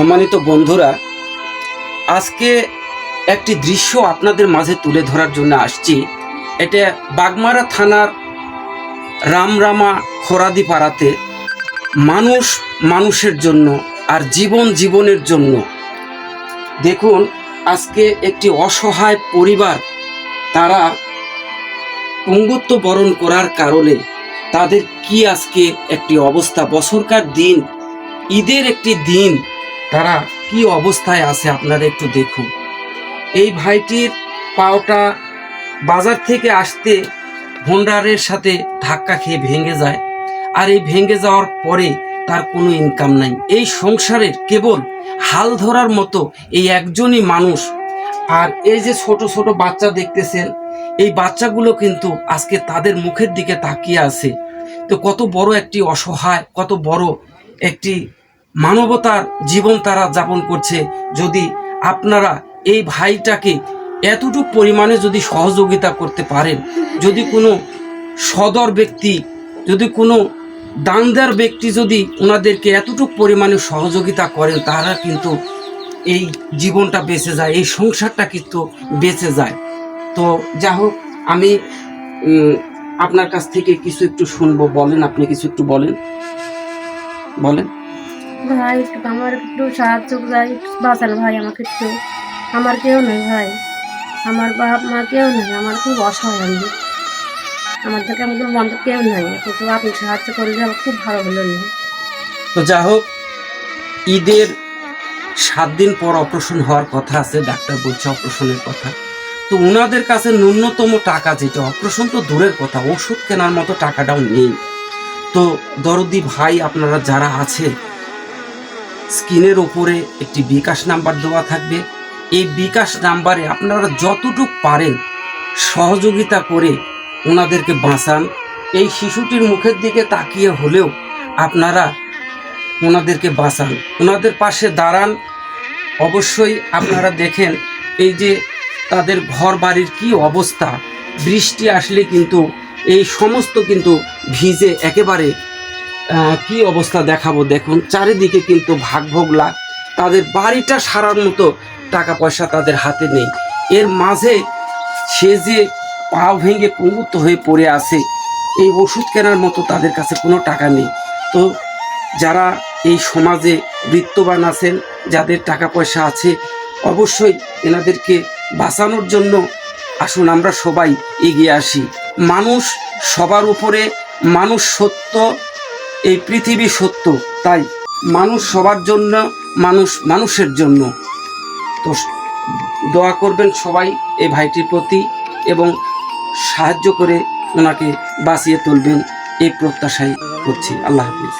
সম্মানিত বন্ধুরা, আজকে একটি দৃশ্য আপনাদের মাঝে তুলে ধরার জন্য আসছি। এটা বাগমারা থানার রামরামা খোরাদি পাড়াতে মানুষ মানুষের জন্য আর জীবন জীবনের জন্য। দেখুন, আজকে একটি অসহায় পরিবার, তারা পঙ্গুত্ব বরণ করার কারণে তাদের কি আজকে একটি অবস্থা, বছরকার দিন, ঈদের একটি দিন, তারা কি অবস্থায় আছে আপনারা একটু দেখুন। এই ভাইটির পাওটা বাজার থেকে আসতে হোন্ডারের সাথে ধাক্কা খেয়ে ভেঙে যায়, আর এই ভেঙে যাওয়ার পরে তার কোনো ইনকাম নাই। এই সংসারের কেবল হাল ধরার মতো এই একজনই মানুষ। আর এই যে ছোট ছোট বাচ্চা দেখতেছেন, এই বাচ্চাগুলো কিন্তু আজকে তাদের মুখের দিকে তাকিয়ে আছে। তো কত বড় একটি অসহায়, কত বড় একটি মানবতার জীবন তারা যাপন করছে। যদি আপনারা এই ভাইটাকে এতটুকু পরিমাণে যদি সহযোগিতা করতে পারেন, যদি কোনো সদর ব্যক্তি, যদি কোনো দানদার ব্যক্তি যদি ওনাদেরকে এতটুকু পরিমাণে সহযোগিতা করেন, তারা কিন্তু এই জীবনটা বেঁচে যায়, এই সংসারটা কিন্তু বেঁচে যায়। তো যা হোক, আমি আপনার কাছ থেকে কিছু একটু শুনবো। বলেন, আপনি কিছু একটু বলেন। ভাই, আমার একটু সাহায্য চাই, বাঁচান ভাই আমাকে একটু। আমার কেউ নেই ভাই, আমার বাপ মা কেউ নেই, আমার খুব অসহায়। আমাদেরকে আমাদের বন্ধু কেউ নেই, কিন্তু আপনি সাহায্য করলে আমার খুব ভালো হলো। তো যা হোক, ঈদের 7 দিন পর অপারেশন হওয়ার কথা আছে, ডাক্তার বলছে অপারেশনের কথা। তো ওনাদের কাছে ন্যূনতম টাকা, যেটা অপারেশন তো দূরের কথা, ওষুধ কেনার মতো টাকাটাও নেই। তো দরদি ভাই, আপনারা যারা আছে, স্ক্রিনের ওপরে একটি বিকাশ নাম্বার দেওয়া থাকবে। এই বিকাশ নাম্বারে আপনারা যতটুকু পারেন সহযোগিতা করে ওনাদেরকে বাঁচান। এই শিশুটির মুখের দিকে তাকিয়ে হলেও আপনারা ওনাদেরকে বাঁচান, ওনাদের পাশে দাঁড়ান। অবশ্যই আপনারা দেখেন এই যে তাদের ঘর বাড়ির কি অবস্থা, বৃষ্টি আসলে কিন্তু এই সমস্ত কিন্তু ভিজে একেবারে কি অবস্থা দেখাবো। দেখুন, চারিদিকে কিন্তু ভাগভোগলা, তাদের বাড়িটা সারার মতো টাকা পয়সা তাদের হাতে নেই। এর মাঝে সে যে পা ভেঙে পঙ্গুত্ব হয়ে পড়ে আছে, এই ওষুধ কেনার মতো তাদের কাছে কোনো টাকা নেই। তো যারা এই সমাজে বিত্তবান আছেন, যাদের টাকা পয়সা আছে, অবশ্যই এনাদেরকে বাঁচানোর জন্য আসুন আমরা সবাই এগিয়ে আসি। মানুষ সবার উপরে, মানুষ সত্য, এই পৃথিবী সত্য, তাই মানুষ সবার জন্য, মানুষ মানুষের জন্য। তো দোয়া করবেন সবাই এই ভাইটির প্রতি, এবং সাহায্য করে ওনাকে বাঁচিয়ে তুলবেন, এই প্রত্যাশাই করছি। আল্লাহ হাফিজ।